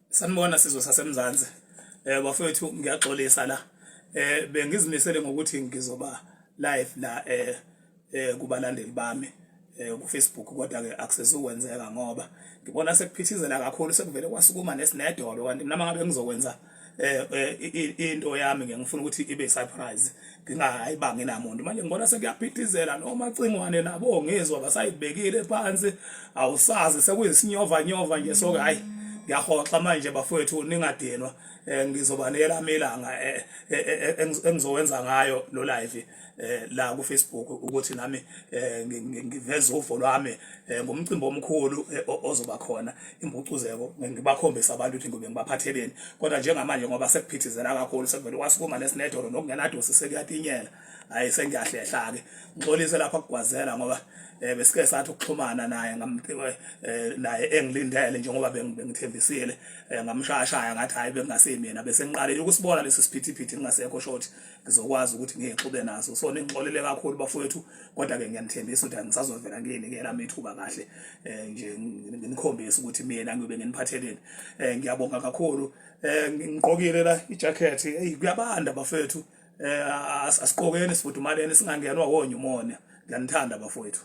Sanibona sizwe sasemzansi. Bafowethu ngiyaxolisa la. Bengizimisele ngokuthi ngizoba live la kubalandeli bami ku Facebook, kodwa ke akusezukwenzeka ngoba ngibona sekuphithizela kakhulu, sekuvele kwasukuma nesinedolo, kanti mina mangabe ngizokwenza into yami ngifuna ukuthi ibe surprise, ngingayibanga namuntu. Manje ngibona sekuyaphithizela noma cingwane nabo uNgizwe basayibekile phansi, awusazi sekuyisinyova nyova nje. So hayi ngiyahoxa manje bafowethu, ningadinwa. Ngizoba nelami ilanga engizowenza ngayo lo live la ku Facebook ukuthi nami ngiveze uvo lwami ngomcimbi omkhulu ozoba khona, imbucuzeko. Ngibakhombisa abantu ukuthi ngibe ngibaphatheleni, kodwa njengamanje ngoba sekuphithizela kakhulu, sekuvele kwasukuma nesinedolo nokungenadosi sekuyatinyela. Hayi sengiyahlehla ke ngixolise lapha kugwazela ngoba besike sathi ukuxhumana naye naye engilindele njengoba bengithembisile, ngamshashaya ngathi hayi bengasimina, bese ngiqalile ukusibona lesi sphithiphithi ngingasekho short ngizokwazi ukuthi ngixube naso. So ningixolele kakhulu bafowethu, kodwa ke ngiyanithembisa ukuthi angisazovela nginikela amithuba kahle nje nginikhombisa ukuthi mina ngibe nginiphatheleni. Ngiyabonga kakhulu. Ngigqokile la ijacket, kuyabanda bafowethu. Asiqokeni sifudumaleni singangenwa wonye umona. Ngiyanithanda bafowethu.